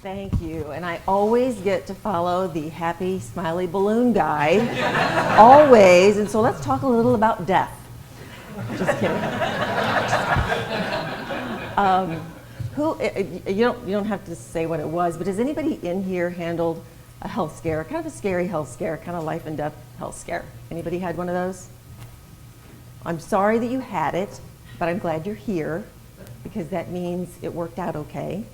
Thank you. And I always get to follow the happy, smiley balloon guy. Always. And so let's talk a little about death. Just kidding. You don't have to say what it was, but has anybody in here handled a health scare, kind of a scary health scare, kind of life and death health scare? Anybody had one of those? I'm sorry that you had it, but I'm glad you're here because that means it worked out okay.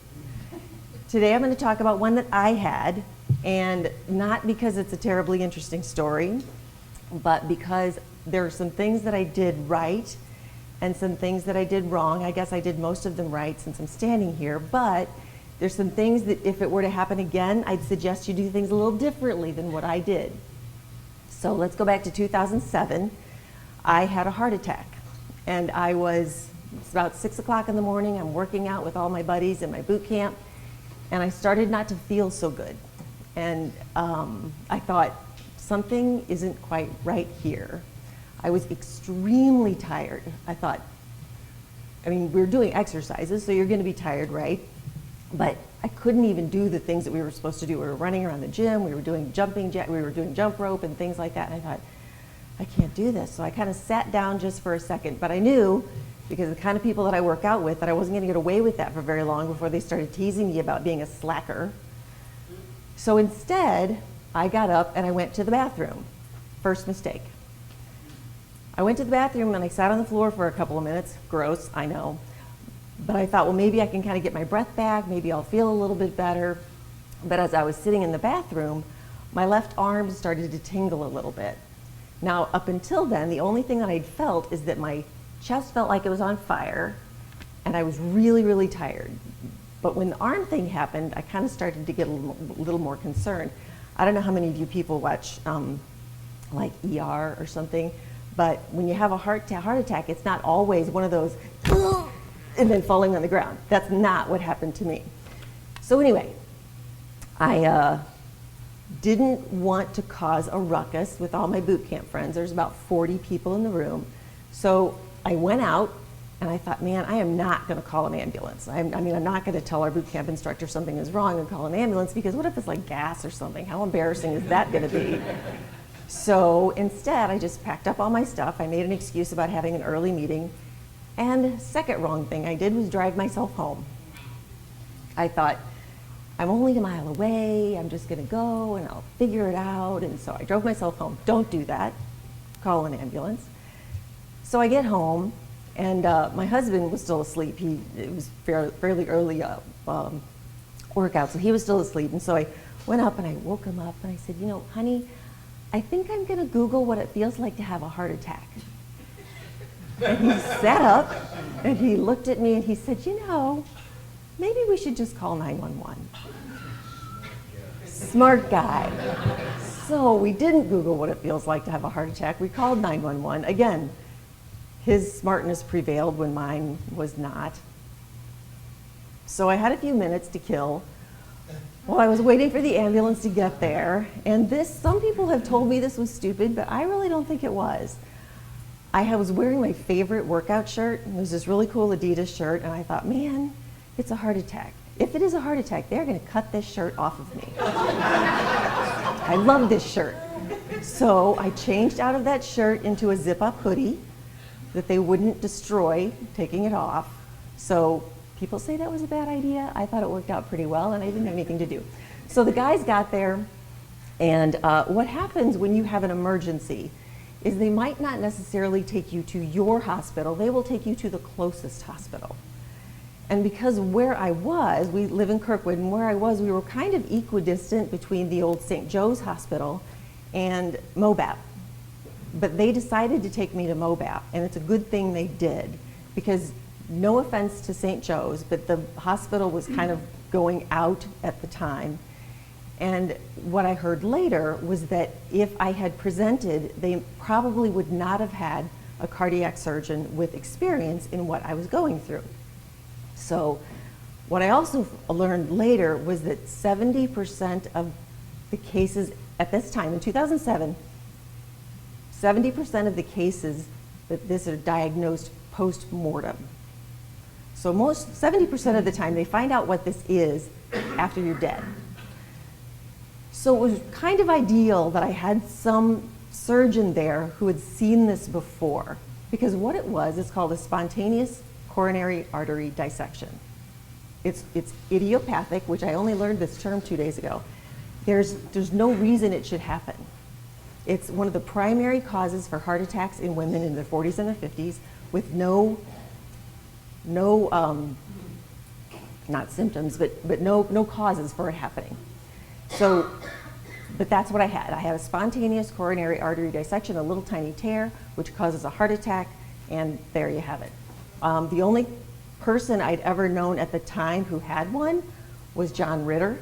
Today I'm going to talk about one that I had, and not because it's a terribly interesting story, but because there are some things that I did right and some things that I did wrong. I guess I did most of them right since I'm standing here, but there's some things that if it were to happen again, I'd suggest you do things a little differently than what I did. So let's go back to 2007. I had a heart attack, and it's about 6 o'clock in the morning. I'm working out with all my buddies in my boot camp, and I started not to feel so good. And I thought, something isn't quite right here. I was extremely tired. I thought, we were doing exercises, so you're gonna be tired, right? But I couldn't even do the things that we were supposed to do. We were running around the gym, we were doing we were doing jump rope and things like that, and I thought, I can't do this. So I kind of sat down just for a second, but I knew, because the kind of people that I work out with, that I wasn't gonna get away with that for very long before they started teasing me about being a slacker. So instead, I got up and I went to the bathroom. First mistake. I went to the bathroom and I sat on the floor for a couple of minutes. Gross, I know. But I thought, well, maybe I can kind of get my breath back, maybe I'll feel a little bit better. But as I was sitting in the bathroom, my left arm started to tingle a little bit. Now, up until then, the only thing that I'd felt is that my chest felt like it was on fire, and I was really, really tired. But when the arm thing happened, I kind of started to get a little more concerned. I don't know how many of you people watch like ER or something, but when you have a heart attack, it's not always one of those and then falling on the ground. That's not what happened to me. So anyway, I didn't want to cause a ruckus with all my boot camp friends. There's about 40 people in the room. So I went out and I thought, man, I am not gonna call an ambulance. I'm not gonna tell our boot camp instructor something is wrong and call an ambulance, because what if it's like gas or something? How embarrassing is that gonna be? So instead, I just packed up all my stuff. I made an excuse about having an early meeting. And second wrong thing I did was drive myself home. I thought, I'm only a mile away, I'm just gonna go and I'll figure it out. And so I drove myself home. Don't do that, call an ambulance. So I get home, and my husband was still asleep. It was fairly early workout, so he was still asleep. And so I went up and I woke him up and I said, honey, I think I'm gonna Google what it feels like to have a heart attack. And he sat up and he looked at me and he said, maybe we should just call 911. Smart guy. So we didn't Google what it feels like to have a heart attack. We called 911. Again, his smartness prevailed when mine was not. So I had a few minutes to kill while I was waiting for the ambulance to get there. And some people have told me this was stupid, but I really don't think it was. I was wearing my favorite workout shirt. It was this really cool Adidas shirt, and I thought, man, it's a heart attack. If it is a heart attack, they're gonna cut this shirt off of me. I love this shirt. So I changed out of that shirt into a zip-up hoodie that they wouldn't destroy taking it off. So people say that was a bad idea. I thought it worked out pretty well, and I didn't have anything to do. So the guys got there, and what happens when you have an emergency is they might not necessarily take you to your hospital, they will take you to the closest hospital. And because where I was, we live in Kirkwood, and where I was, we were kind of equidistant between the old St. Joe's Hospital and MOBAP. But they decided to take me to MOBAP, and it's a good thing they did, because no offense to St. Joe's, but the hospital was kind of going out at the time. And what I heard later was that if I had presented, they probably would not have had a cardiac surgeon with experience in what I was going through. So what I also learned later was that 70% of the cases at this time, in 2007, 70% of the cases that this are diagnosed post-mortem. So 70% of the time, they find out what this is after you're dead. So it was kind of ideal that I had some surgeon there who had seen this before, because what it was is called a spontaneous coronary artery dissection. It's idiopathic, which I only learned this term 2 days ago. There's no reason it should happen. It's one of the primary causes for heart attacks in women in their 40s and their 50s with no not symptoms, but no causes for it happening. So, but that's what I had. I had a spontaneous coronary artery dissection, a little tiny tear, which causes a heart attack, and there you have it. The only person I'd ever known at the time who had one was John Ritter. Do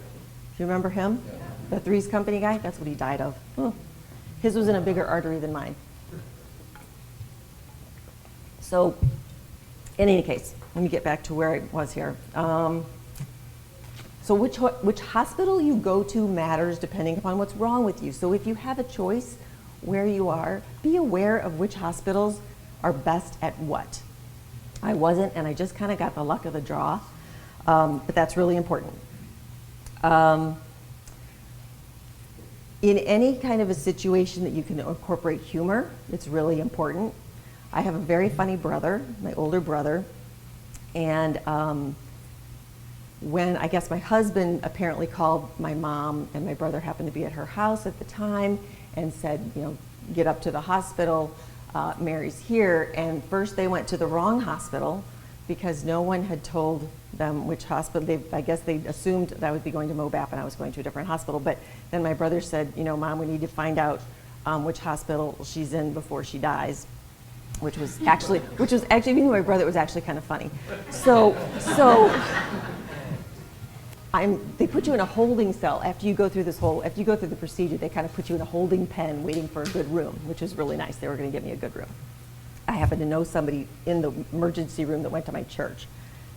you remember him? Yeah. The Threes Company guy? That's what he died of. His was in a bigger artery than mine. So, in any case, let me get back to where I was here. So which hospital you go to matters depending upon what's wrong with you. So if you have a choice where you are, be aware of which hospitals are best at what. I wasn't, and I just kind of got the luck of the draw, but that's really important. In any kind of a situation that you can incorporate humor, it's really important. I have a very funny brother, my older brother, and when I guess my husband apparently called my mom, and my brother happened to be at her house at the time, and said, you know, get up to the hospital, Mary's here. And first they went to the wrong hospital because no one had told them which hospital. I guess they assumed that I would be going to MOBAP and I was going to a different hospital. But then my brother said, you know, Mom, we need to find out which hospital she's in before she dies. Which was actually, being my brother, it was actually kind of funny. So they put you in a holding cell after you go through the procedure. They kind of put you in a holding pen waiting for a good room, which is really nice. They were going to get me a good room. I happen to know somebody in the emergency room that went to my church.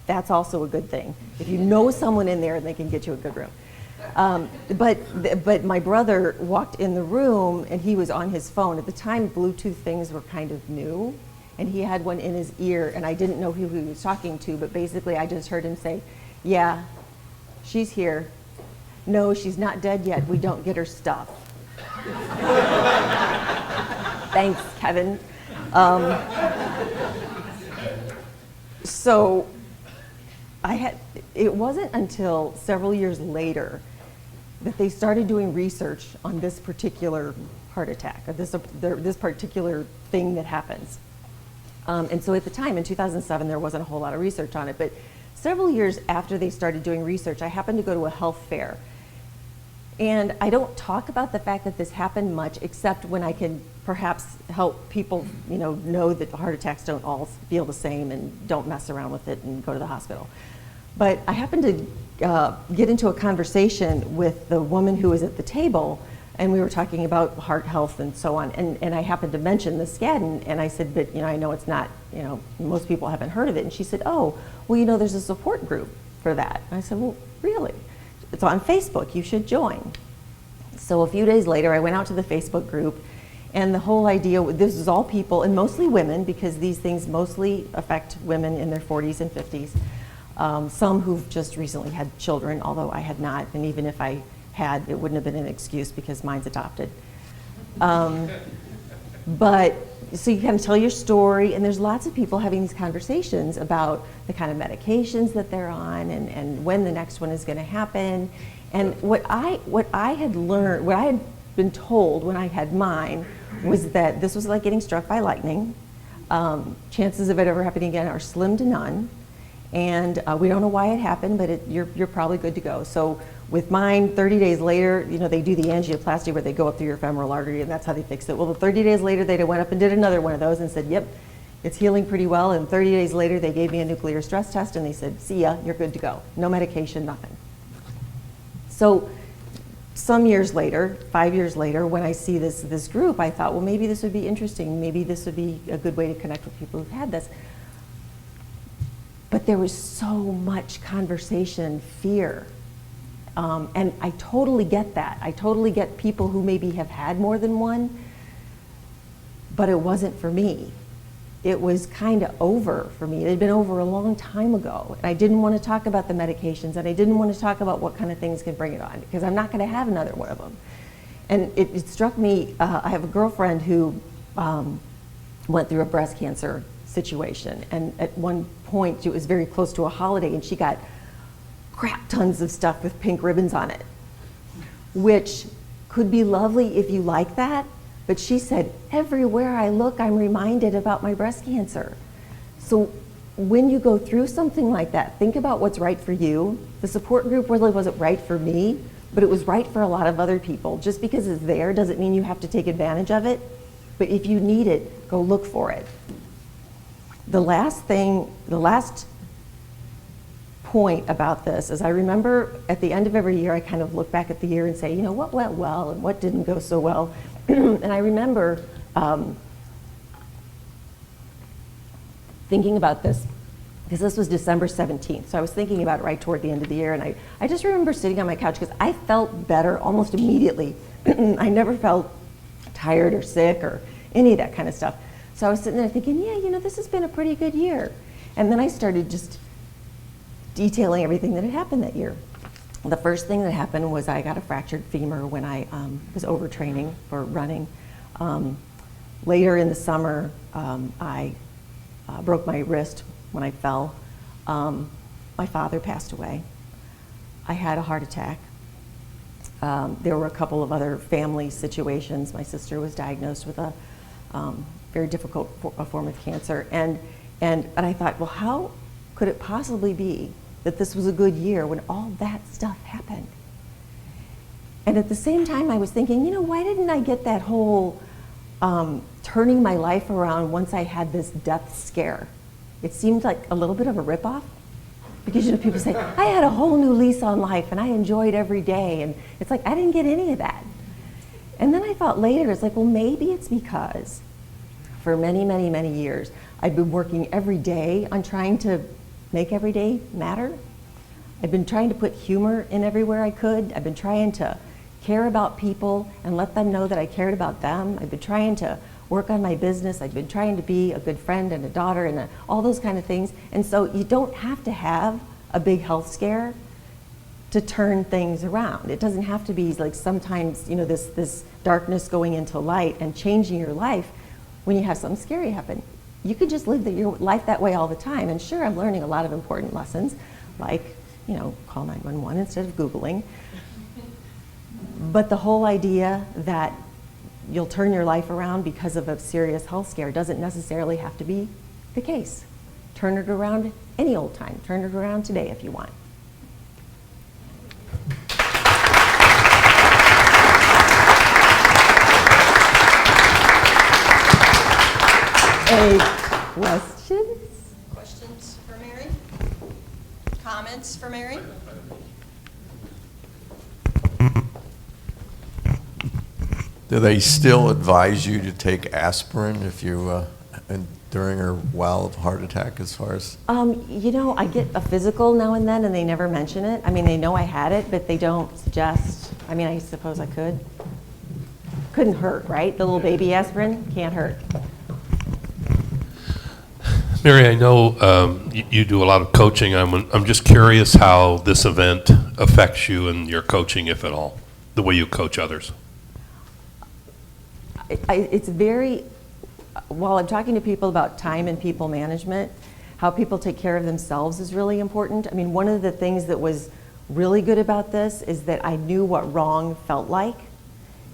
That's also a good thing. If you know someone in there, they can get you a good room. But my brother walked in the room and he was on his phone. At the time, Bluetooth things were kind of new, and he had one in his ear, and I didn't know who he was talking to, but basically I just heard him say, yeah, she's here. No, she's not dead yet. We don't get her stuff. Thanks, Kevin. So it wasn't until several years later that they started doing research on this particular heart attack, or this particular thing that happens. And so at the time, in 2007, there wasn't a whole lot of research on it, but several years after they started doing research, I happened to go to a health fair. And I don't talk about the fact that this happened much, except when I can perhaps help people, know that heart attacks don't all feel the same and don't mess around with it and go to the hospital. But I happened to get into a conversation with the woman who was at the table, and we were talking about heart health and so on. And I happened to mention the Skadden, and I said, but I know it's not, most people haven't heard of it. And she said, oh, well, there's a support group for that. And I said, well, really? It's on Facebook, you should join. So a few days later, I went out to the Facebook group, and the whole idea, this is all people, and mostly women, because these things mostly affect women in their 40s and 50s. Some who've just recently had children, although I had not, and even if I had, it wouldn't have been an excuse because mine's adopted. But so you kind of tell your story, and there's lots of people having these conversations about the kind of medications that they're on and when the next one is going to happen. And what I had learned, what I had been told when I had mine, was that this was like getting struck by lightning. Chances of it ever happening again are slim to none. And we don't know why it happened, but you're probably good to go. So with mine, 30 days later, they do the angioplasty where they go up through your femoral artery, and that's how they fix it. Well, 30 days later, they went up and did another one of those and said, yep, it's healing pretty well. And 30 days later, they gave me a nuclear stress test, and they said, see ya, you're good to go. No medication, nothing. So some years later, 5 years later, when I see this group, I thought, well, maybe this would be interesting. Maybe this would be a good way to connect with people who've had this. But there was so much conversation, fear. And I totally get that. I totally get people who maybe have had more than one, but it wasn't for me. it was kind of over for me. It had been over a long time ago. And I didn't want to talk about the medications, and I didn't want to talk about what kind of things can bring it on, because I'm not going to have another one of them. And it struck me, I have a girlfriend who went through a breast cancer situation, and at one point it was very close to a holiday, and she got crap tons of stuff with pink ribbons on it, which could be lovely if you like that, but she said, everywhere I look, I'm reminded about my breast cancer. So when you go through something like that, think about what's right for you. The support group really wasn't right for me, but it was right for a lot of other people. Just because it's there doesn't mean you have to take advantage of it, but if you need it, go look for it. The last point about this is I remember at the end of every year, I kind of look back at the year and say, you know, what went well and what didn't go so well. And I remember thinking about this, because this was December 17th. So I was thinking about it right toward the end of the year, and I just remember sitting on my couch because I felt better almost immediately. I never felt tired or sick or any of that kind of stuff. So I was sitting there thinking, yeah, you know, this has been a pretty good year. And then I started just detailing everything that had happened that year. The first thing that happened was I got a fractured femur when I was overtraining for running. Later in the summer, I broke my wrist when I fell. My father passed away. I had a heart attack. There were a couple of other family situations. My sister was diagnosed with a very difficult form of cancer. And I thought, well, how could it possibly be that this was a good year when all that stuff happened? And at the same time, I was thinking, you know, why didn't I get that whole turning my life around once I had this death scare? It seemed like a little bit of a ripoff, because, you know, people say, I had a whole new lease on life and I enjoyed every day. And it's like, I didn't get any of that. And then I thought later, it's like, well, maybe it's because for many, many, many years, I've been working every day on trying to make every day matter. I've been trying to put humor in everywhere I could. I've been trying to care about people and let them know that I cared about them. I've been trying to work on my business. I've been trying to be a good friend and a daughter and all those kind of things. And so you don't have to have a big health scare to turn things around. It doesn't have to be like sometimes, you know, this darkness going into light and changing your life when you have something scary happen. You could just live your life that way all the time. And sure, I'm learning a lot of important lessons, like, you know, call 911 instead of Googling. But the whole idea that you'll turn your life around because of a serious health scare doesn't necessarily have to be the case. Turn it around any old time. Turn it around today if you want. Any questions? Questions for Mary? Comments for Mary? Do they still advise you to take aspirin if you during or while of a heart attack, as far as? You know, I get a physical now and then, and they never mention it. I mean, they know I had it, but they don't suggest. I mean, I suppose I could. Couldn't hurt, right? The little baby aspirin can't hurt. Mary, I know you do a lot of coaching. I'm just curious how this event affects you and your coaching, if at all, the way you coach others. It's very, while I'm talking to people about time and people management, how people take care of themselves is really important. I mean, one of the things that was really good about this is that I knew what wrong felt like.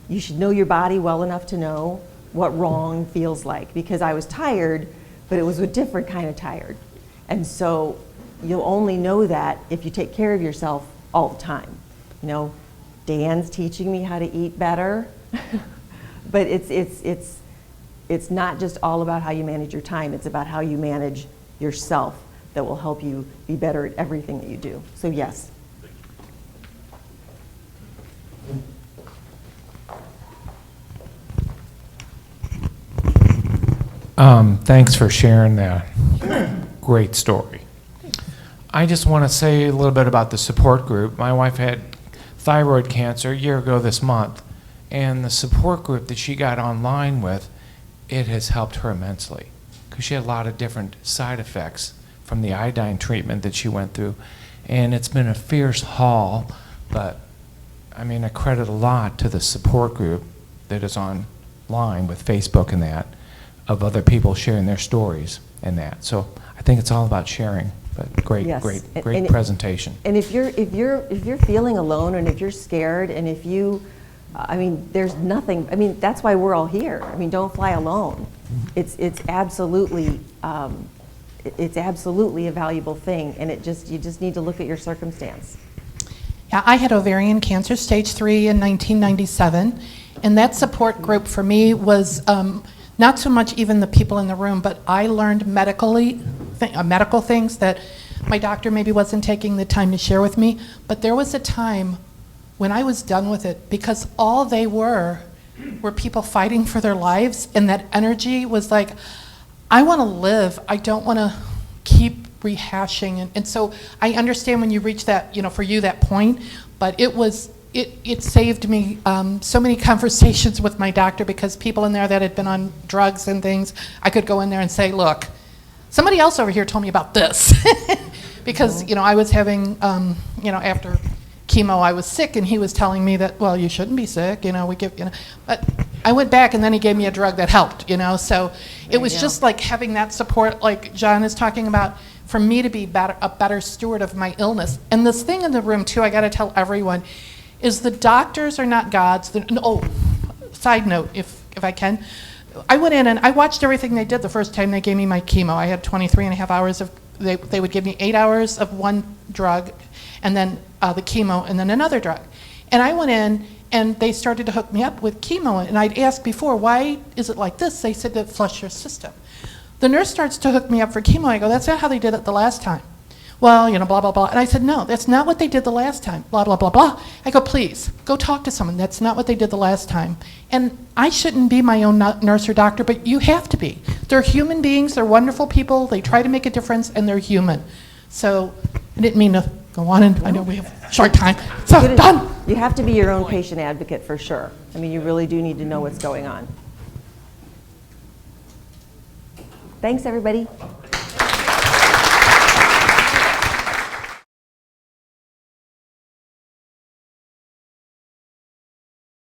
You should know your body well enough to know what wrong feels like, because I was tired, but it was a different kind of tired. And so you'll only know that if you take care of yourself all the time. You know, Dan's teaching me how to eat better. But it's not just all about how you manage your time, it's about how you manage yourself that will help you be better at everything that you do. So yes. Thanks for sharing that. Great story. I just want to say a little bit about the support group. My wife had thyroid cancer a year ago this month, and the support group that she got online with, it has helped her immensely. because she had a lot of different side effects from the iodine treatment that she went through. And it's been a fierce haul, but I mean, I credit a lot to the support group that is online with Facebook and that, of other people sharing their stories and that. So I think it's all about sharing, but great, Yes. great, And- great and- presentation. And if you're feeling alone, and if you're scared, and if you, I mean, there's nothing. I mean, that's why we're all here. I mean, don't fly alone. It's absolutely a valuable thing, and you just need to look at your circumstance. Yeah, I had ovarian cancer, stage 3, in 1997, and that support group for me was not so much even the people in the room, but I learned medical things that my doctor maybe wasn't taking the time to share with me. But there was a time when I was done with it, because all they were people fighting for their lives, and that energy was like, I want to live. I don't want to keep rehashing. And so I understand when you reach that, for you, that point, but it saved me so many conversations with my doctor, because people in there that had been on drugs and things, I could go in there and say, look, somebody else over here told me about this. Because, I was having, after chemo, I was sick, and he was telling me that, well, you shouldn't be sick, but I went back, and then he gave me a drug that helped, so it was just like having that support, like John is talking about, for me to be a better steward of my illness. And this thing in the room, too, I got to tell everyone, is the doctors are not gods. Side note, if I can, I went in and I watched everything they did the first time they gave me my chemo. I had 23 and a half hours of, they would give me 8 hours of one drug, and then the chemo, and then another drug. And I went in, and they started to hook me up with chemo, and I'd asked before, why is it like this? They said to flush your system. The nurse starts to hook me up for chemo. I go, that's not how they did it the last time. Well, blah, blah, blah. And I said, no, that's not what they did the last time. Blah, blah, blah, blah. I go, please, go talk to someone. That's not what they did the last time. And I shouldn't be my own nurse or doctor, but you have to be. They're human beings. They're wonderful people. They try to make a difference, and they're human. So I didn't mean to go on, and I know we have a short time. So, done. You have to be your own patient advocate for sure. I mean, you really do need to know what's going on. Thanks, everybody.